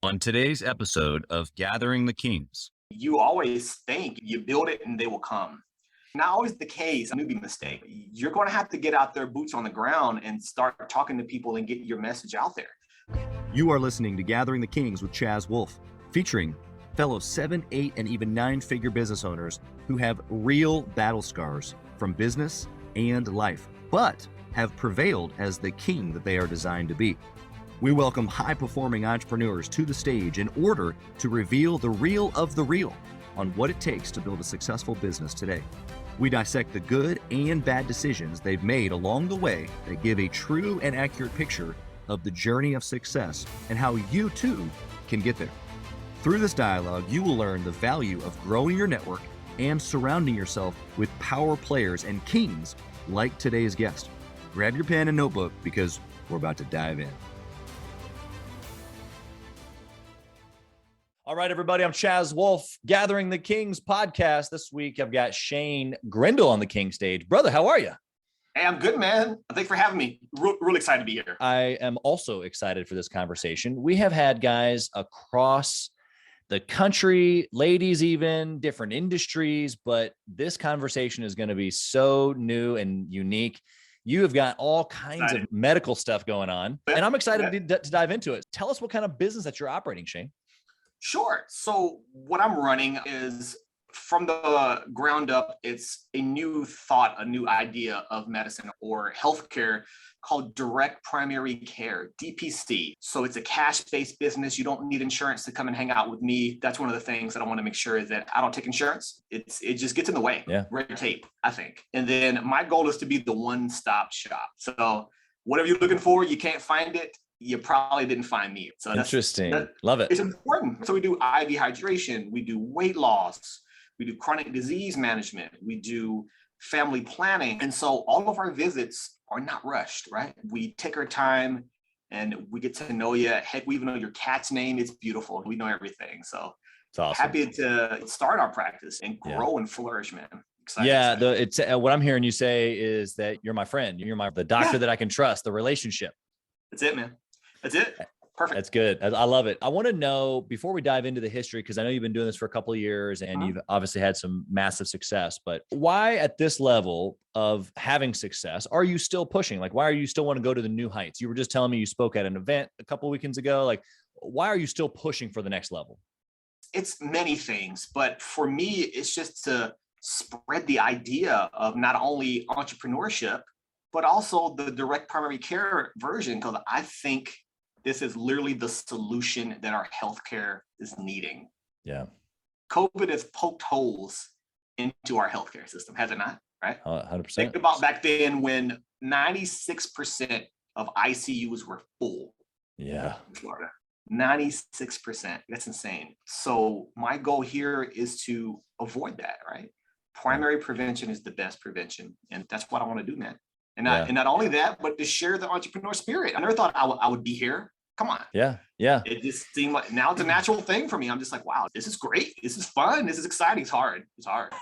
On today's episode of Gathering the Kings. You always think you build it and they will come. Not always the case, a newbie mistake. You're going to have to get out there, boots on the ground, and start talking to people and get your message out there. You are listening to Gathering the Kings with Chaz Wolfe, featuring fellow 7, 8, and even 9-figure business owners who have real battle scars from business and life, but have prevailed as the king that they are designed to be. We welcome high-performing entrepreneurs to the stage in order to reveal the real of the real on what it takes to build a successful business today. We dissect the good and bad decisions they've made along the way that give a true and accurate picture of the journey of success and how you too can get there. Through this dialogue, you will learn the value of growing your network and surrounding yourself with power players and kings like today's guest. Grab your pen and notebook because we're about to dive in. All right, everybody, I'm Chaz Wolfe, Gathering the Kings podcast. This week, I've got Shane Grindle on the King stage. Brother, how are you? Hey, I'm good, man. Thanks for having me. Really excited to be here. I am also excited for this conversation. We have had guys across the country, ladies even, different industries, but this conversation is going to be so new and unique. You have got all kinds of medical stuff going on, and I'm excited to dive into it. Tell us what kind of business that you're operating, Shane. Sure. So what I'm running is from the ground up. It's a new thought, a new idea of medicine or healthcare called direct primary care, DPC. So it's a cash-based business. You don't need insurance to come and hang out with me. That's one of the things that I want to make sure that I don't take insurance. It just gets in the way. Yeah. Red tape, I think. And then my goal is to be the one-stop shop. So whatever you're looking for, you can't find it, you probably didn't find me. So interesting. Love it. It's important. So we do IV hydration, we do weight loss, we do chronic disease management, we do family planning. And so all of our visits are not rushed, right? We take our time and we get to know you. Heck, we even know your cat's name. It's beautiful. We know everything. So it's awesome. Happy to start our practice and grow and flourish, man. Excited. It's what I'm hearing you say is that you're my friend. You're the doctor that I can trust, the relationship. That's it, man. That's it. Perfect. That's good. I love it. I want to know, before we dive into the history, because I know you've been doing this for a couple of years and you've obviously had some massive success, but why at this level of having success are you still pushing? Like, why are you still want to go to the new heights? You were just telling me you spoke at an event a couple of weekends ago. Like, why are you still pushing for the next level? It's many things, but for me, it's just to spread the idea of not only entrepreneurship, but also the direct primary care version, because I think this is literally the solution that our healthcare is needing. Yeah. COVID has poked holes into our healthcare system, has it not? Right? 100%. Think about back then when 96% of ICUs were full. Yeah. In Florida. 96%. That's insane. So my goal here is to avoid that, right? Primary prevention is the best prevention. And that's what I want to do, man. And not only that, but to share the entrepreneur spirit. I never thought I would be here. Come on. Yeah. It just seemed like now it's a natural thing for me. I'm just like, wow, this is great. This is fun. This is exciting. It's hard. It's hard.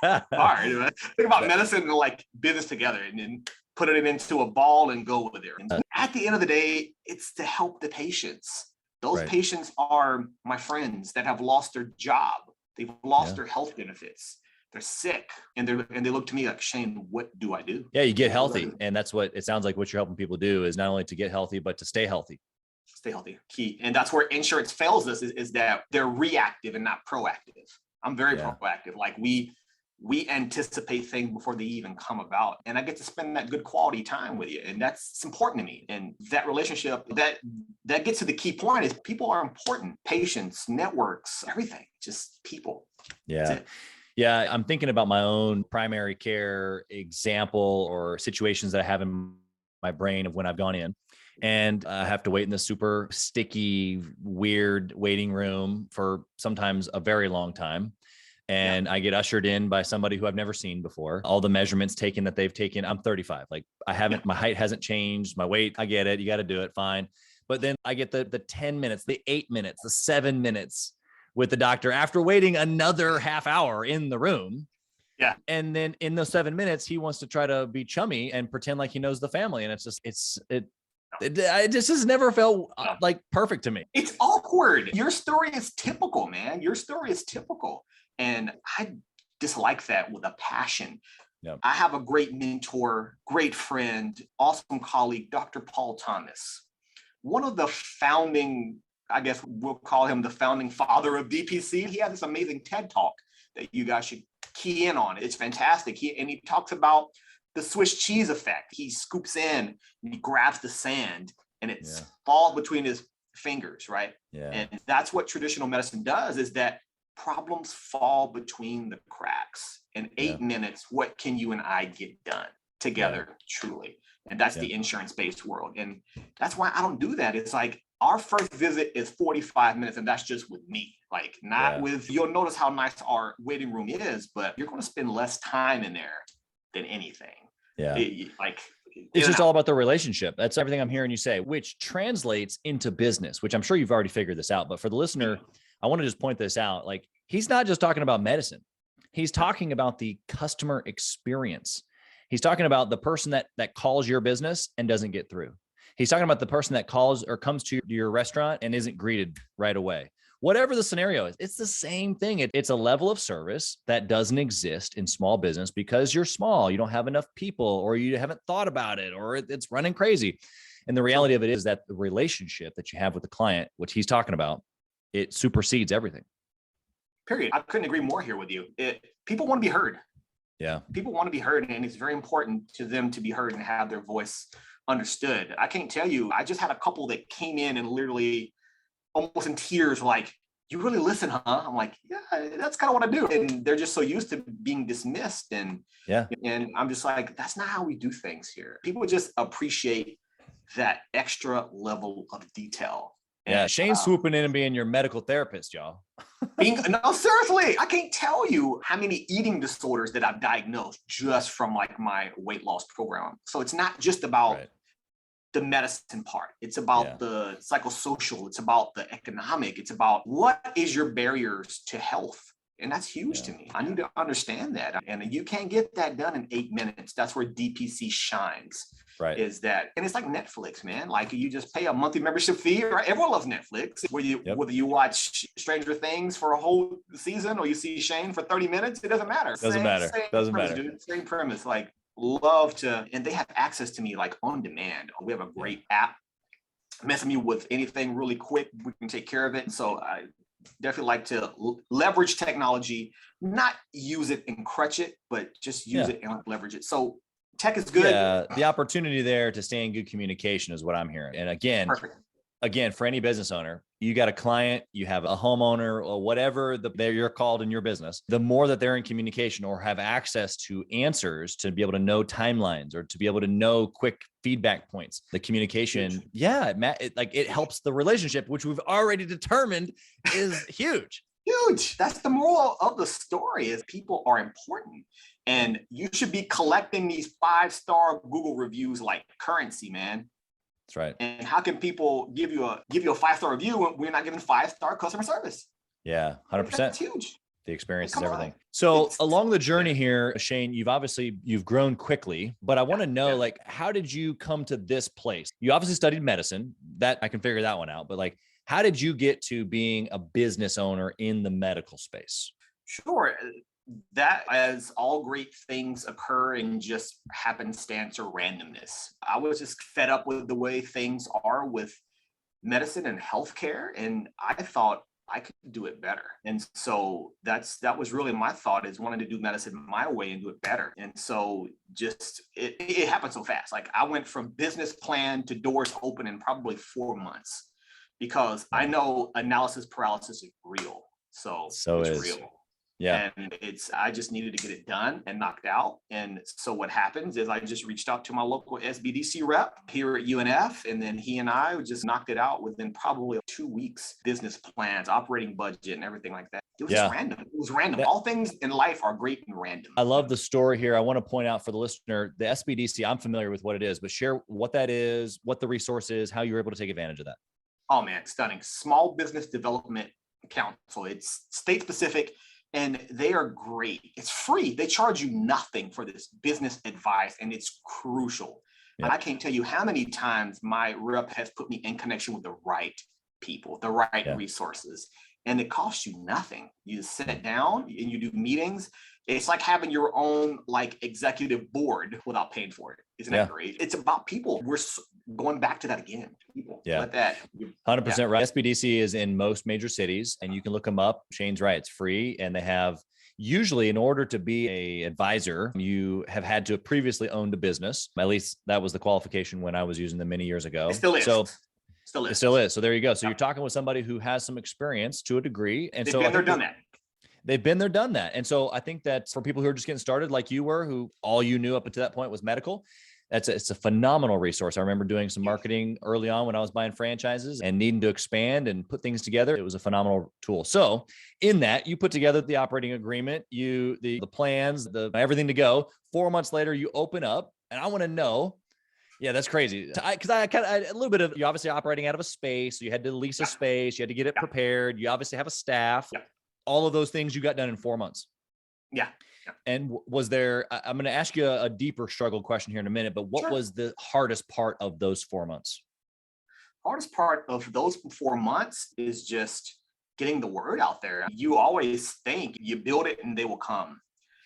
Think about medicine and like business together and then put it into a ball and go over there. And at the end of the day, it's to help the patients. Those patients are my friends that have lost their job. They've lost their health benefits. They're sick and they look to me like, Shane, what do I do? Yeah, you get healthy. And that's what it sounds like what you're helping people do is not only to get healthy, but to stay healthy. Stay healthy. Key. And that's where insurance fails us is that they're reactive and not proactive. I'm very proactive. Like we anticipate things before they even come about. And I get to spend that good quality time with you. And that's important to me. And that relationship, that gets to the key point is people are important. Patients, networks, everything, just people. Yeah. Yeah, I'm thinking about my own primary care example or situations that I have in my brain of when I've gone in and I have to wait in the super sticky, weird waiting room for sometimes a very long time. And I get ushered in by somebody who I've never seen before. All the measurements taken that they've taken. I'm 35. Like my height hasn't changed. My weight, I get it. You got to do it. Fine. But then I get the 10 minutes, the 8 minutes, the 7 minutes with the doctor after waiting another half hour in the room. Yeah. And then in those 7 minutes, he wants to try to be chummy and pretend like he knows the family. And it just has never felt like perfect to me. It's all awkward. Your story is typical, man. Your story is typical. And I dislike that with a passion. Yep. I have a great mentor, great friend, awesome colleague, Dr. Paul Thomas. One of the founding, I guess we'll call him the founding father of DPC. He has this amazing TED Talk that you guys should key in on. It's fantastic. He talks about the Swiss cheese effect. He scoops in and he grabs the sand and it falls between his fingers, right? Yeah. And that's what traditional medicine does, is that problems fall between the cracks. In 8 minutes, what can you and I get done together, truly? And that's the insurance-based world. And that's why I don't do that. It's like our first visit is 45 minutes, and that's just with me. Like, not with, you'll notice how nice our waiting room is, but you're going to spend less time in there than anything. Yeah. It's just all about the relationship. That's everything I'm hearing you say, which translates into business, which I'm sure you've already figured this out. But for the listener, I want to just point this out. Like, he's not just talking about medicine. He's talking about the customer experience. He's talking about the person that calls your business and doesn't get through. He's talking about the person that calls or comes to your restaurant and isn't greeted right away. Whatever the scenario is, it's the same thing. It's a level of service that doesn't exist in small business because you're small. You don't have enough people, or you haven't thought about it, or it's running crazy. And the reality of it is that the relationship that you have with the client, which he's talking about, it supersedes everything. Period. I couldn't agree more here with you. People want to be heard. Yeah. People want to be heard, and it's very important to them to be heard and have their voice understood. I can't tell you, I just had a couple that came in and literally almost in tears, like, "You really listen, huh?" I'm like, "Yeah, that's kind of what I do." And they're just so used to being dismissed. And I'm just like, that's not how we do things here. People just appreciate that extra level of detail. Yeah, Shane's swooping in and being your medical therapist, y'all. No, seriously, I can't tell you how many eating disorders that I've diagnosed just from like my weight loss program. So it's not just about the medicine part. It's about the psychosocial. It's about the economic. It's about what is your barriers to health. And that's huge to me. I need to understand that. And you can't get that done in 8 minutes. That's where DPC shines. Right. Is that, and it's like Netflix, man. Like, you just pay a monthly membership fee, right? Everyone loves Netflix. Whether you watch Stranger Things for a whole season or you see Shane for 30 minutes, it doesn't matter. Doesn't matter. Dude. Same premise. Like, love to, and they have access to me like on demand. We have a great app. Messing me with anything really quick, we can take care of it. So I definitely like to leverage technology, not use it and crutch it, but just use it and leverage it. So tech is good. Yeah, the opportunity there to stay in good communication is what I'm hearing. And again, for any business owner, you got a client, you have a homeowner, or whatever you're called in your business, the more that they're in communication or have access to answers to be able to know timelines or to be able to know quick feedback points, the communication, it helps the relationship, which we've already determined is huge. Huge. That's the moral of the story, is people are important. And you should be collecting these 5-star Google reviews like currency, man. That's right. And how can people give you a 5-star review when we're not giving 5-star customer service? Yeah, 100%. That's huge. The experience is everything. So along the journey here, Shane, you've grown quickly, but I want to know, like, how did you come to this place? You obviously studied medicine. That I can figure that one out. But like, how did you get to being a business owner in the medical space? Sure. That, as all great things occur in just happenstance or randomness. I was just fed up with the way things are with medicine and healthcare, and I thought I could do it better. And so that was really my thought, is wanting to do medicine my way and do it better. And so just it happened so fast. Like, I went from business plan to doors open in probably 4 months, because I know analysis paralysis is real. So it's real. Yeah. And I just needed to get it done and knocked out. And so what happens is I just reached out to my local SBDC rep here at UNF, and then he and I just knocked it out within probably 2 weeks. Business plans, operating budget, and everything like that. It was just random. It was random. All things in life are great and random. I love the story here. I want to point out for the listener, the SBDC, I'm familiar with what it is, but share what that is, what the resource is, how you were able to take advantage of that. Oh man, stunning. Small Business Development Council. It's state specific. And they are great. It's free. They charge you nothing for this business advice, and it's crucial. Yep. I can't tell you how many times my rep has put me in connection with the right people, the right Yeah. resources, and it costs you nothing. You sit down and you do meetings. It's like having your own like executive board without paying for it. Isn't that great? It's about people. We're going back to that again. People. Yeah. Let that. 100% right. SBDC is in most major cities, and you can look them up. Shane's right. It's free. And they have, usually in order to be a advisor, you have had to have previously owned a business. At least that was the qualification when I was using them many years ago. It still is. So Still is. it still is. So there you go. So you're talking with somebody who has some experience to a degree. And They've so been there, done that. they've been there, done that. And so I think that for people who are just getting started like you were, who all you knew up until that point was medical, it's a phenomenal resource. I remember doing some marketing early on when I was buying franchises and needing to expand and put things together. It was a phenomenal tool. So in that, you put together the operating agreement, the plans, the everything to go. 4 months later, you open up, and I want to know. Yeah, that's crazy. Because I kind of a little bit of, you're obviously operating out of a space. So you had to lease a space. You had to get it prepared. You obviously have a staff. All of those things you got done in 4 months. Yeah. And was there, I'm going to ask you a deeper struggle question here in a minute, but what was the hardest part of those 4 months? Hardest part of those 4 months is just getting the word out there. You always think you build it and they will come.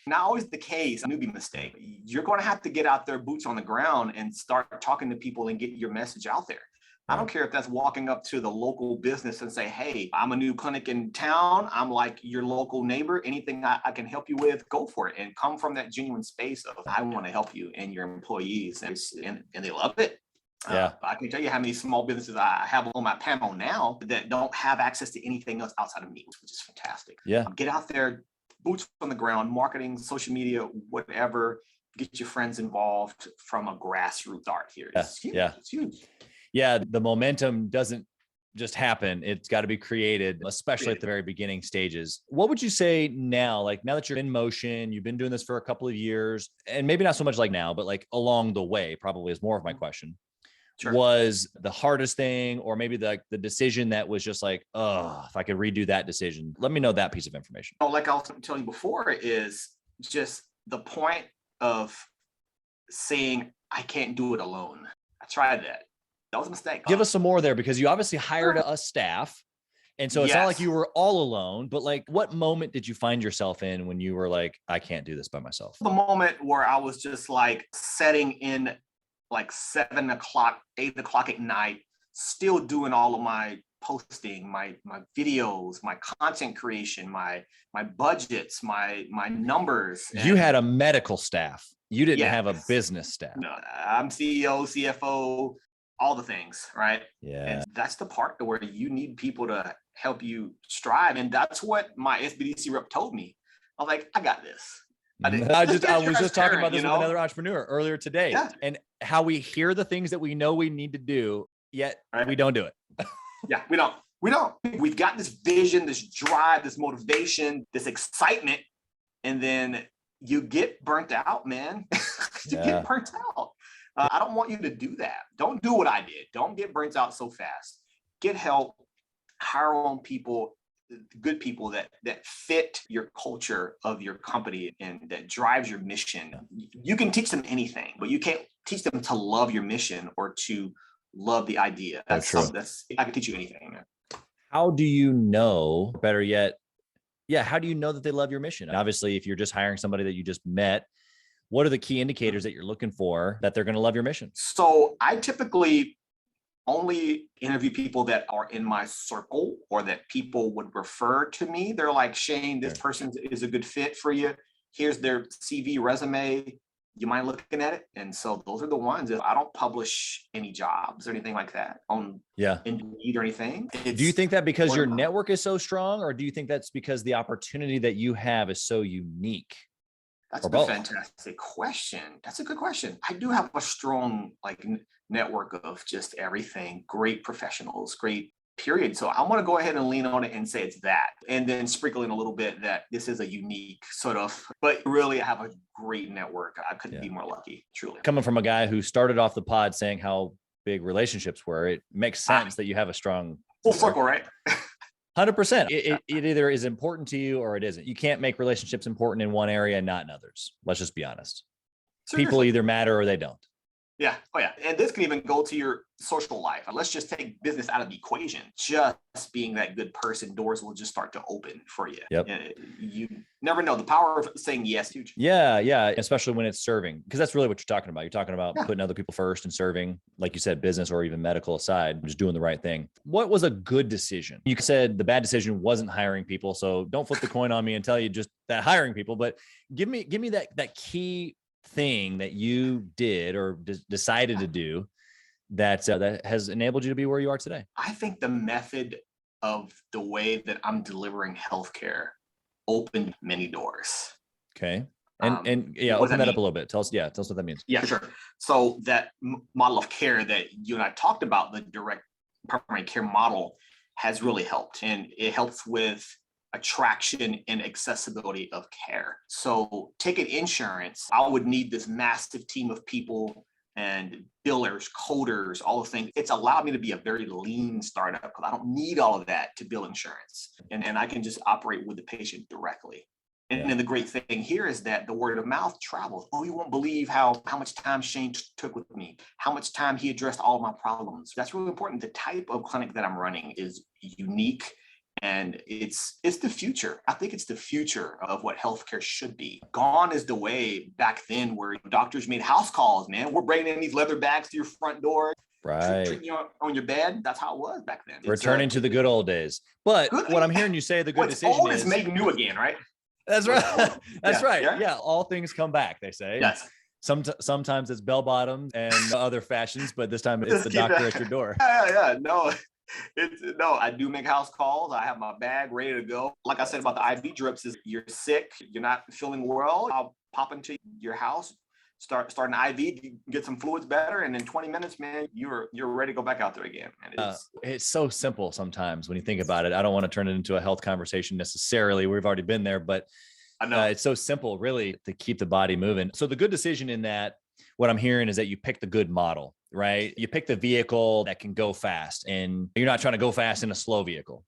Not always the case, a newbie mistake. You're going to have to get out there, boots on the ground, and start talking to people and get your message out there. I don't care if that's walking up to the local business and say, hey, I'm a new clinic in town. I'm like your local neighbor. Anything I can help you with, go for it. And come from that genuine space of, I want to help you and your employees. And they love it. Yeah. I can tell you how many small businesses I have on my panel now that don't have access to anything else outside of me, which is fantastic. Yeah. Get out there, boots on the ground, marketing, social media, whatever. Get your friends involved from a grassroots start here. It's huge. It's huge. Yeah, the momentum doesn't just happen. It's got to be created, especially at the very beginning stages. What would you say now, like now that you're in motion, you've been doing this for a couple of years, and maybe not so much like now, but like along the way, probably is more of my question. Sure. Was the hardest thing, or maybe the decision that was just like, oh, if I could redo that decision? Let me know that piece of information. Like I was telling you before, is just the point of saying, I can't do it alone. I tried that. That was a mistake. Give us some more there, because you obviously hired a staff. And so it's not like you were all alone, but like what moment did you find yourself in when you were like, I can't do this by myself? The moment where I was just like setting in like 7 o'clock, 8 o'clock at night, still doing all of my posting, my videos, my content creation, my budgets, my numbers. You had a medical staff. You didn't have a business staff. No, I'm CEO, CFO, all the things, right? Yeah. And that's the part where you need people to help you strive. And that's what my SBDC rep told me. I was like, I got this. I was just talking about this with another entrepreneur earlier today, and how we hear the things that we know we need to do, yet we don't do it. Yeah, we don't. We've got this vision, this drive, this motivation, this excitement, and then you get burnt out, man. Get burnt out. I don't want you to do that. Don't do what I did. Don't get burnt out so fast. Get help. Hire on people, good people that fit your culture of your company and that drives your mission. You can teach them anything, but you can't teach them to love your mission or to love the idea. That's true. I can teach you anything. How do you know, better yet, how do you know that they love your mission? And obviously, if you're just hiring somebody that you just met, what are the key indicators that you're looking for that they're going to love your mission? So I typically only interview people that are in my circle or that people would refer to me. They're like, Shane, this person is a good fit for you. Here's their CV resume. You mind looking at it? And so those are the ones. I don't publish any jobs or anything like that on Indeed or anything. Do you think that because your network is so strong, or do you think that's because the opportunity that you have is so unique? That's a fantastic question. That's a good question. I do have a strong network of just everything, great professionals, great period. So I want to go ahead and lean on it and say it's that, and then sprinkle in a little bit that this is a unique sort of, but really I have a great network. I couldn't be more lucky, truly. Coming from a guy who started off the pod saying how big relationships were, it makes sense that you have a strong full circle, right? 100%. It either is important to you or it isn't. You can't make relationships important in one area and not in others. Let's just be honest. Seriously. People either matter or they don't. Yeah. Oh, yeah. And this can even go to your social life. Let's just take business out of the equation. Just being that good person, doors will just start to open for you. Yep. You never know the power of saying yes. Huge. Yeah. Yeah. Especially when it's serving, because that's really what you're talking about. You're talking about Yeah. putting other people first and serving, like you said, business or even medical aside, just doing the right thing. What was a good decision? You said the bad decision wasn't hiring people. So don't flip the coin on me and tell you just that hiring people, but give me that key thing that you did or decided to do that has enabled you to be where you are today. I think the method of the way that I'm delivering healthcare opened many doors. Okay. And yeah, open that up a little bit. Tell us what that means. Yeah, sure. So that model of care that you and I talked about, the direct primary care model, has really helped. And it helps with attraction and accessibility of care. So taking insurance, I would need this massive team of people and billers, coders, all the things. It's allowed me to be a very lean startup because I don't need all of that to bill insurance. And I can just operate with the patient directly. And then the great thing here is that the word of mouth travels. Oh, you won't believe how much time Shane took with me, how much time he addressed all my problems. That's really important. The type of clinic that I'm running is unique. And it's the future. I think it's the future of what healthcare should be. Gone is the way back then where doctors made house calls, man. We're bringing in these leather bags to your front door. Right. Treating you on your bed. That's how it was back then. Returning to the good old days. But what I'm hearing you say, the good decision old is made new again, right? That's right. That's right. Yeah. Yeah. All things come back, they say. Yes. Sometimes it's bell bottoms and other fashions, but this time it's the doctor at your door. Yeah. No. I do make house calls. I have my bag ready to go. Like I said about the IV drips, is you're sick, you're not feeling well, I'll pop into your house, start an IV, get some fluids better, and in 20 minutes, man, you're ready to go back out there again. And it's so simple sometimes when you think about it. I don't want to turn it into a health conversation necessarily. We've already been there, but I know it's so simple really to keep the body moving. So the good decision in that, what I'm hearing is that you pick the good model, right? You pick the vehicle that can go fast, and you're not trying to go fast in a slow vehicle.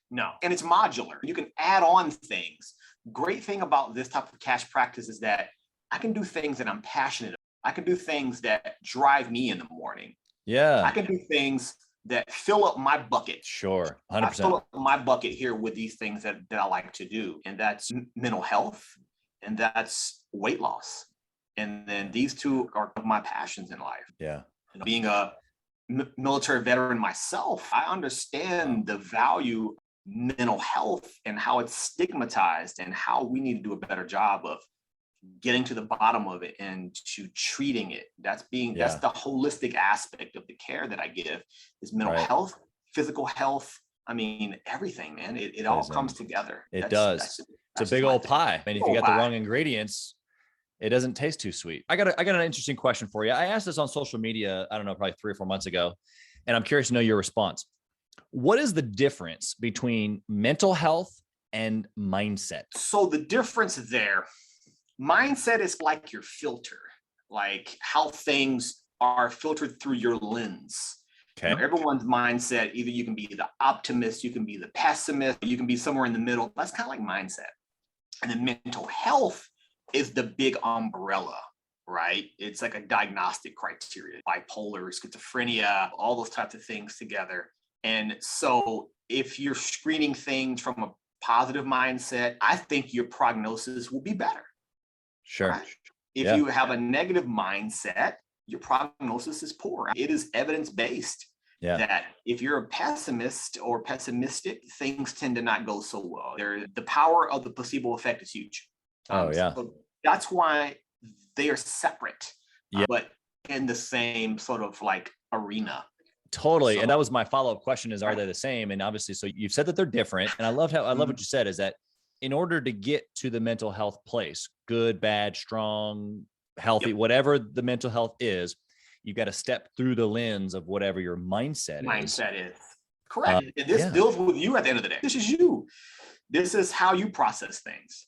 No. And it's modular. You can add on things. Great thing about this type of cash practice is that I can do things that I'm passionate about. I can do things that drive me in the morning. Yeah. I can do things that fill up my bucket. Sure. 100%. I fill up my bucket here with these things that I like to do. And that's mental health, and that's weight loss. And then these two are my passions in life. Yeah. Being a military veteran myself, I understand the value of mental health and how it's stigmatized and how we need to do a better job of getting to the bottom of it and to treating it. That's the holistic aspect of the care that I give is mental health, physical health. I mean, everything, man. It all comes together. It does. It's a big old pie. And if you got the wrong ingredients, it doesn't taste too sweet. I got an interesting question for you. I asked this on social media, I don't know, probably 3 or 4 months ago, and I'm curious to know your response. What is the difference between mental health and mindset? So the difference there, mindset is like your filter, like how things are filtered through your lens. Okay. You know, everyone's mindset, either you can be the optimist, you can be the pessimist, you can be somewhere in the middle. That's kind of like mindset. And then mental health is the big umbrella, right? It's like a diagnostic criteria, bipolar, schizophrenia, all those types of things together. And so if you're screening things from a positive mindset, I think your prognosis will be better. Sure. Right? If you have a negative mindset, your prognosis is poor. It is evidence-based that if you're a pessimist or pessimistic, things tend to not go so well. The power of the placebo effect is huge. So that's why they are separate, but in the same sort of like arena. Totally. And that was my follow-up question is, are they the same? And obviously, so you've said that they're different. And I love what you said is that in order to get to the mental health place, good, bad, strong, healthy, whatever the mental health is, you've got to step through the lens of whatever your mindset is. Correct. And this deals with you at the end of the day. This is you. This is how you process things.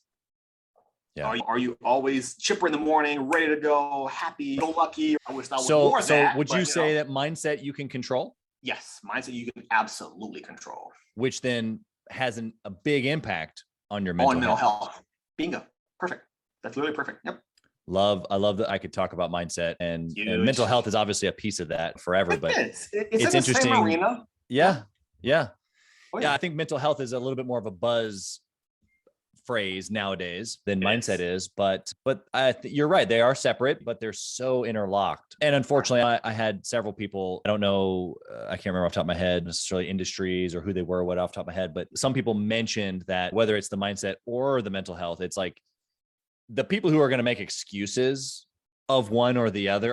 Yeah. Are you always chipper in the morning, ready to go, happy, go lucky? I wish I was more of that. So would you say that mindset you can control? Yes, mindset you can absolutely control. Which then has a big impact on your mental health. Bingo. Perfect. That's literally perfect. Yep. I love that I could talk about mindset and Huge. mental health is obviously a piece of that forever, but It's it's in the interesting. same arena. Yeah. Yeah. Oh, Yeah. I think mental health is a little bit more of a buzz phrase nowadays than mindset is, but you're right. They are separate, but they're so interlocked. And unfortunately, I had several people, I don't know, I can't remember off the top of my head necessarily industries or who they were, what off the top of my head, but some people mentioned that whether it's the mindset or the mental health, it's like the people who are going to make excuses of one or the other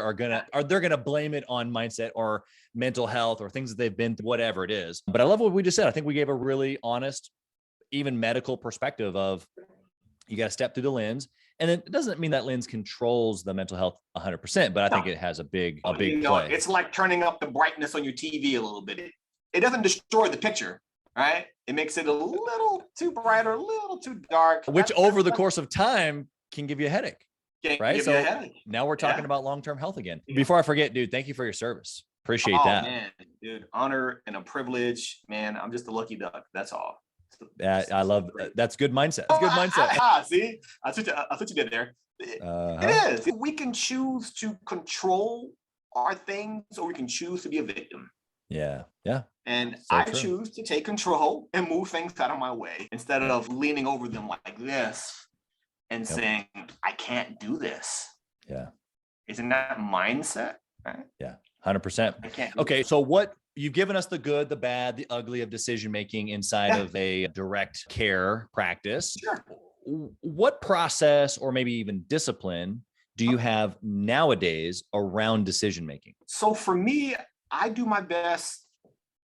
they're going to blame it on mindset or mental health or things that they've been through, whatever it is. But I love what we just said. I think we gave a really honest, even medical perspective of you got to step through the lens. And it doesn't mean that lens controls the mental health 100%, but I think it has a big play. It's like turning up the brightness on your TV a little bit. It doesn't destroy the picture, right? It makes it a little too bright or a little too dark. Which over the course of time can give you a headache. Right. So now we're talking about long-term health again. Before I forget, dude, thank you for your service. Appreciate that. Man, dude, honor and a privilege, man. I'm just a lucky duck. That's all. I love that's good mindset. That's good mindset. See, that's what you did there. It is. We can choose to control our things, or we can choose to be a victim. Yeah. Yeah. And so I choose to take control and move things out of my way instead of leaning over them like this and saying, I can't do this. Yeah. Isn't that mindset? Right? Yeah. 100%. Okay. So what you've given us the good, the bad, the ugly of decision-making inside of a direct care practice. Sure. What process or maybe even discipline do you have nowadays around decision-making? So for me, I do my best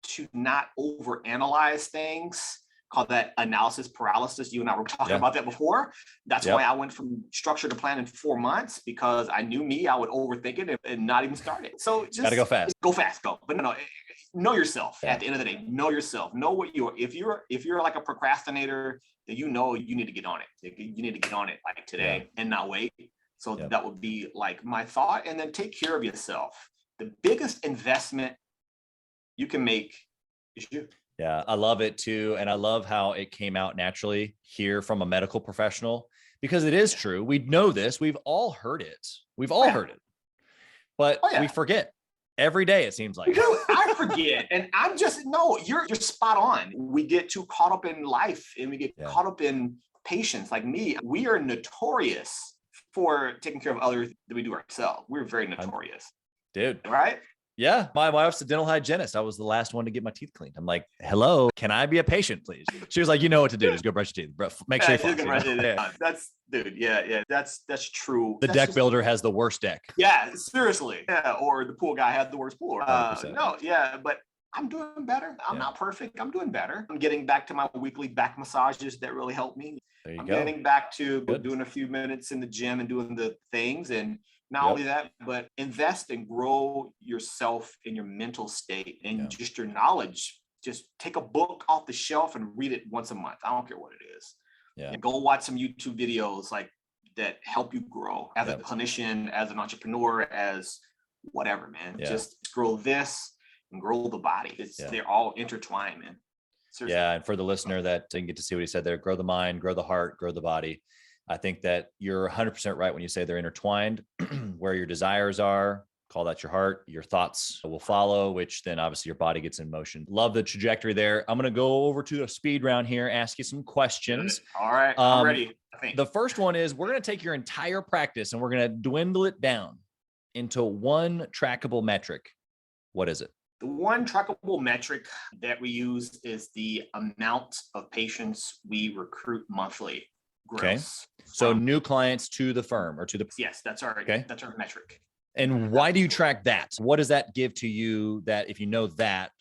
to not overanalyze things. Call that analysis paralysis. You and I were talking about that before. That's why I went from structure to plan in 4 months, because I knew me, I would overthink it and not even start it. So just gotta go fast. Go fast, go. But no, know yourself. At the end of the day, know yourself. Know what you are. If you're like a procrastinator, then you know you need to get on it. You need to get on it like today and not wait. So that would be like my thought. And then take care of yourself. The biggest investment you can make is you. Yeah, I love it too. And I love how it came out naturally here from a medical professional, because it is true. We know this. We've all heard it. We've all heard it. But we forget every day, it seems like. I forget. And I'm just, no, you're spot on. We get too caught up in life and we get caught up in patients like me. We are notorious for taking care of others than we do ourselves. We're very notorious. Dude. Right? Yeah, my wife's a dental hygienist. I was the last one to get my teeth cleaned. I'm like, hello, can I be a patient, please? She was like, you know what to do. Just go brush your teeth. Bro, make sure you floss. That's, dude. Yeah. That's true. The deck builder has the worst deck. Yeah, seriously. Yeah, or the pool guy had the worst pool. But I'm doing better. I'm not perfect. I'm doing better. I'm getting back to my weekly back massages that really help me. There you I'm go. Getting back to doing a few minutes in the gym and doing the things. And not only that, but invest and grow yourself in your mental state and just your knowledge. Just take a book off the shelf and read it once a month. I don't care what it is. Yeah. And go watch some YouTube videos like that help you grow as a clinician, as an entrepreneur, as whatever, man. Just grow this and grow the body. They're all intertwined, man. Seriously. Yeah. And for the listener that didn't get to see what he said there, grow the mind, grow the heart, grow the body. I think that you're 100% right when you say they're intertwined. Where your desires are, call that your heart. Your thoughts will follow, which then obviously your body gets in motion. Love the trajectory there. I'm going to go over to a speed round here, ask you some questions. All right, I'm ready. I think. The first one is we're going to take your entire practice and we're going to dwindle it down into one trackable metric. What is it? The one trackable metric that we use is the amount of patients we recruit monthly. Gross. Okay. So new clients to the firm or to the. Yes, that's our metric. And why do you track that? What does that give to you that if you know that,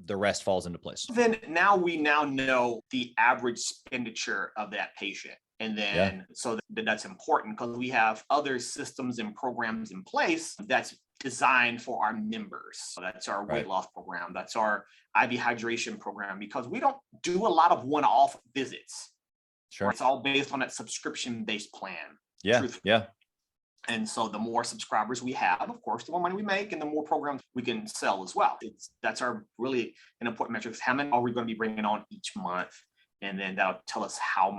the rest falls into place? Then we now know the average expenditure of that patient. And then so that's important because we have other systems and programs in place that's designed for our members. So that's our weight loss program. That's our IV hydration program, because we don't do a lot of one-off visits. Sure. It's all based on that subscription-based plan. Yeah. Yeah. And so the more subscribers we have, of course, the more money we make and the more programs we can sell as well. That's our really an important metric. How many are we going to be bringing on each month? And then that'll tell us how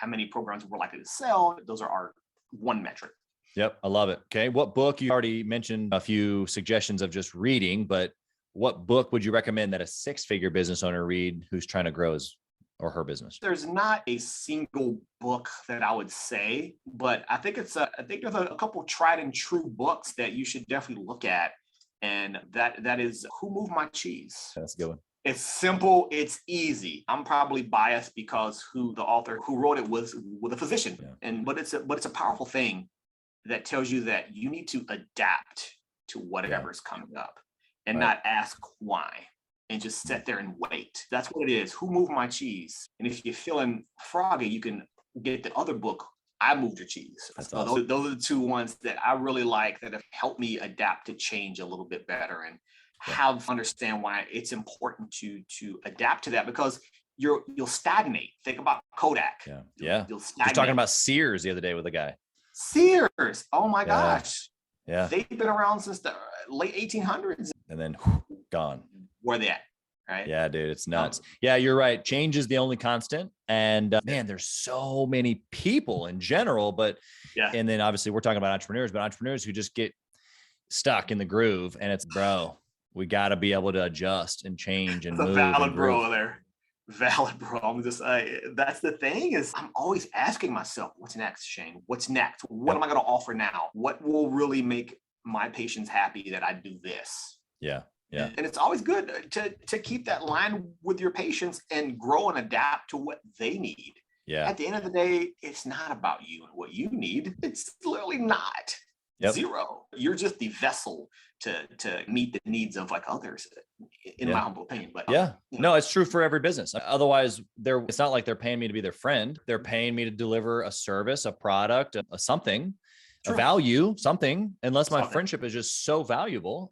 many programs we're likely to sell. Those are our one metric. Yep. I love it. Okay. What book, you already mentioned a few suggestions of just reading, but what book would you recommend that a 6-figure business owner read who's trying to grow his or her business? There's not a single book that I would say, but I think there's a couple tried and true books that you should definitely look at. And that is Who Moved My Cheese? That's a good one. It's simple. It's easy. I'm probably biased because the author who wrote it was a physician, but it's a powerful thing that tells you that you need to adapt to whatever's coming up and not ask why and just sit there and wait. That's what it is. Who Moved My Cheese? And if you're feeling froggy, you can get the other book, I Moved Your Cheese. That's so awesome. those are the two ones that I really like that have helped me adapt to change a little bit better and understand why it's important to adapt to that, because you'll stagnate. Think about Kodak. You'll stagnate. Just talking about Sears the other day with a guy. Sears. Oh my gosh. Yeah. They've been around since the late 1800s. And then gone. Where they at? Right. Yeah, dude, it's nuts. Yeah, you're right. Change is the only constant. And man, there's so many people in general, but and then obviously we're talking about entrepreneurs who just get stuck in the groove, and it's, bro, we got to be able to adjust and change and move. Valid, bro. There. Valid, bro. I'm just, that's the thing, is I'm always asking myself, what's next, Shane? What's next? What am I going to offer now? What will really make my patients happy that I do this? Yeah. Yeah. And it's always good to keep that line with your patients and grow and adapt to what they need. Yeah. At the end of the day, it's not about you and what you need. It's literally not. Zero. You're just the vessel to meet the needs of like others, in my humble opinion. But no, it's true for every business. Otherwise, it's not like they're paying me to be their friend. They're paying me to deliver a service, a product, a something, a value, something. Unless my friendship is just so valuable.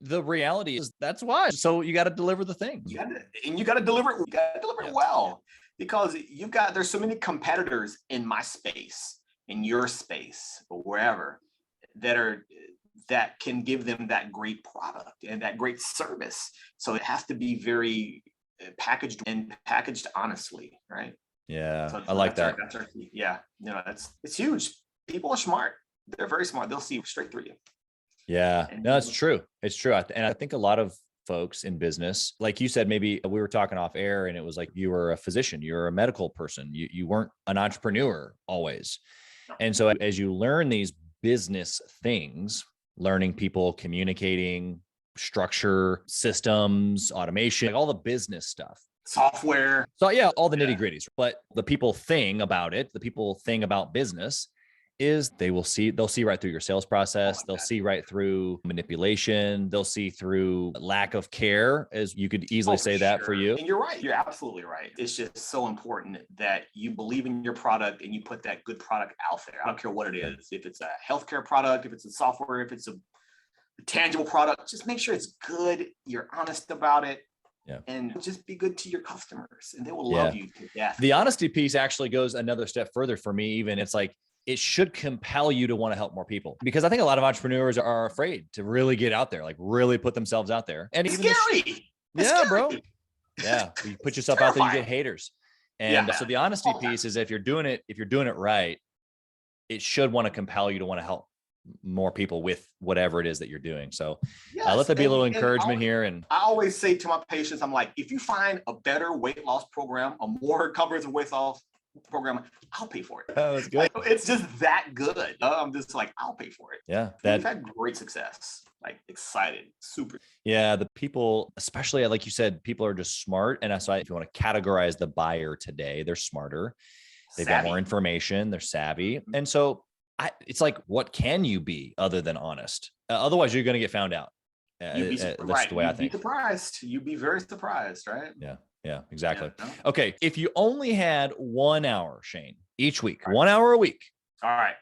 The reality is that's why. So you got to deliver the thing. You got to deliver it. You got to deliver it well, because there's so many competitors in my space, in your space, or wherever, that can give them that great product and that great service. So it has to be very packaged honestly, right? Yeah, so I like that. That's our key. Yeah, it's huge. People are smart. They're very smart. They'll see straight through you. Yeah, no, it's true. It's true. And I think a lot of folks in business, like you said, maybe we were talking off air and it was like, you were a physician, you're a medical person. You weren't an entrepreneur always. And so as you learn these business things, learning people, communicating, structure, systems, automation, like all the business stuff. Software. So all the nitty gritties. But the people thing about business is they'll see right through your sales process. They'll see right through manipulation. They'll see through lack of care, as you could easily say that for you. And you're right. You're absolutely right. It's just so important that you believe in your product and you put that good product out there. I don't care what it is. If it's a healthcare product, if it's a software, if it's a tangible product, just make sure it's good. You're honest about it. Yeah. And just be good to your customers and they will love you to death. The honesty piece actually goes another step further for me. Even it's like, it should compel you to want to help more people, because I think a lot of entrepreneurs are afraid to really get out there, like really put themselves out there. And it's even scary. Bro. Yeah. You put yourself out there, you get haters. And so the honesty piece is if you're doing it right, it should want to compel you to want to help more people with whatever it is that you're doing. So let that be a little encouragement here. And I always say to my patients, I'm like, if you find a better weight loss program, a more comprehensive weight loss program, I'll pay for it. Oh, that's good. It's just that good. I'm just like, I'll pay for it. Yeah. We've had great success, like excited, super. Yeah. The people, especially like you said, people are just smart. And that's why if you want to categorize the buyer today, they're smarter. They've got more information. They're savvy. And so it's like, what can you be other than honest? Otherwise you're going to get found out. That's the way I think. You'd be very surprised, right? Yeah, exactly. Okay. If you only had 1 hour, Shane, each week, 1 hour a week. All right.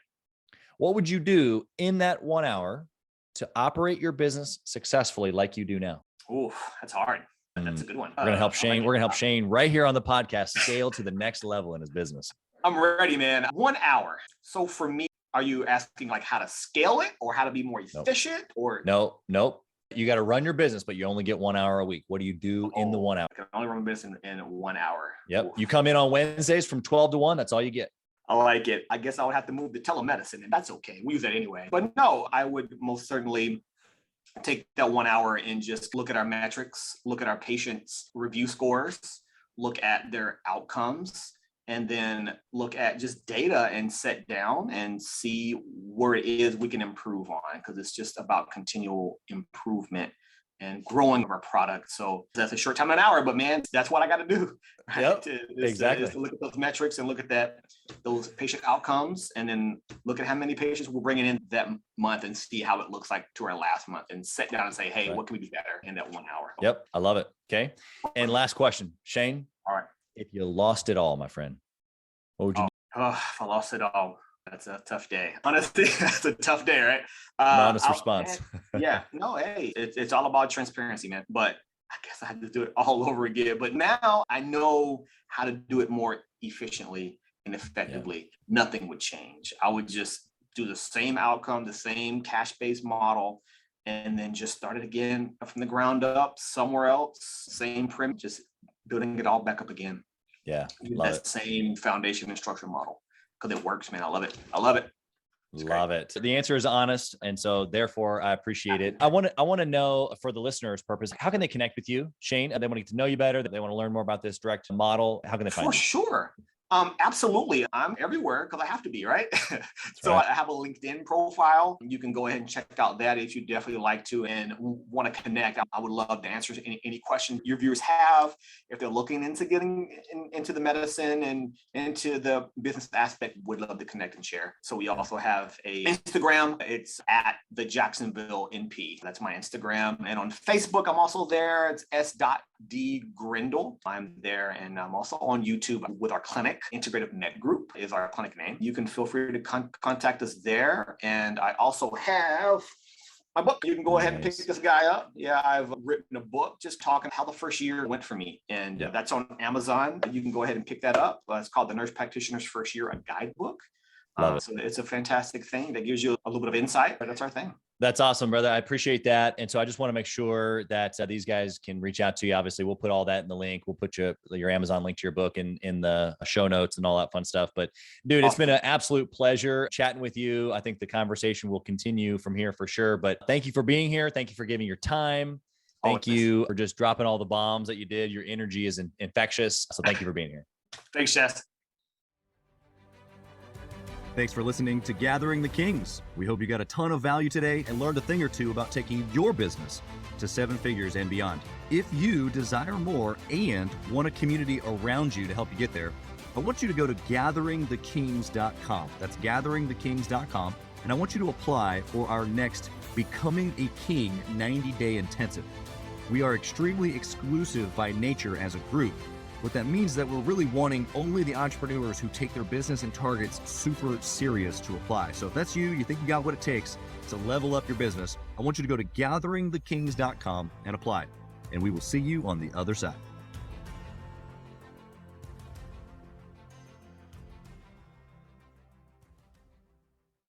What would you do in that 1 hour to operate your business successfully like you do now? Ooh, that's hard. That's a good one. We're going to help Shane. We're going to help Shane right here on the podcast scale to the next level in his business. I'm ready, man. 1 hour. So for me, are you asking like how to scale it or how to be more efficient or? Nope. You got to run your business, but you only get 1 hour a week. What do you do in the 1 hour? I can only run my business in 1 hour. Yep. Oof. You come in on Wednesdays from 12 to 1. That's all you get. I like it. I guess I would have to move to telemedicine, and that's okay. We use that anyway. But no, I would most certainly take that 1 hour and just look at our metrics, look at our patients' review scores, look at their outcomes, and then look at just data and sit down and see where it is we can improve on, because it's just about continual improvement and growing our product. So that's a short time, an hour, but man, that's what I got to do. Right? Yep, Exactly. To look at those metrics and look at those patient outcomes, and then look at how many patients we're bringing in that month and see how it looks like to our last month, and sit down and say, hey, what can we do better in that 1 hour? Yep. I love it. Okay. And last question, Shane. All right. If you lost it all, my friend, what would you do? Oh, if I lost it all, that's a tough day. Honestly, that's a tough day, right? Honest response. Yeah. No, hey, it's all about transparency, man. But I guess I had to do it all over again. But now I know how to do it more efficiently and effectively. Yeah. Nothing would change. I would just do the same outcome, the same cash-based model, and then just start it again from the ground up somewhere else, same premise, just building it all back up again. Yeah. Love that same foundation and structure model, because it works, man. I love it. I love it. Love it. The answer is honest. And so therefore I appreciate it. I want to know, for the listeners' purpose, how can they connect with you, Shane? They want to get to know you better. They want to learn more about this direct model. How can they find you? For sure. Absolutely. I'm everywhere because I have to be, right? So I have a LinkedIn profile. You can go ahead and check out that if you definitely like to and want to connect. I would love to answer any questions your viewers have. If they're looking into getting into the medicine and into the business aspect, would love to connect and share. So we also have a Instagram. It's at the Jacksonville NP. That's my Instagram. And on Facebook, I'm also there. It's s.d Grindle. I'm there, and I'm also on YouTube with our clinic. Integrative Med Group is our clinic name. You can feel free to contact us there. And I also have my book. You can go ahead and pick this guy up. Yeah, I've written a book just talking how the first year went for me. And that's on Amazon. You can go ahead and pick that up. It's called The Nurse Practitioner's First Year, a guidebook. So it's a fantastic thing that gives you a little bit of insight, but that's our thing. That's awesome, brother. I appreciate that. And so I just want to make sure that these guys can reach out to you. Obviously, we'll put all that in the link. We'll put your Amazon link to your book in the show notes and all that fun stuff. But dude, It's been an absolute pleasure chatting with you. I think the conversation will continue from here for sure. But thank you for being here. Thank you for giving your time. Thank you for just dropping all the bombs that you did. Your energy is infectious. So thank you for being here. Thanks, Chaz. Thanks for listening to Gathering the Kings. We hope you got a ton of value today and learned a thing or two about taking your business to 7 figures and beyond. If you desire more and want a community around you to help you get there, I want you to go to gatheringthekings.com. That's gatheringthekings.com. And I want you to apply for our next Becoming a King 90-day intensive. We are extremely exclusive by nature as a group. What that means is that we're really wanting only the entrepreneurs who take their business and targets super serious to apply. So if that's you think you got what it takes to level up your business, I want you to go to gatheringthekings.com and apply. And we will see you on the other side.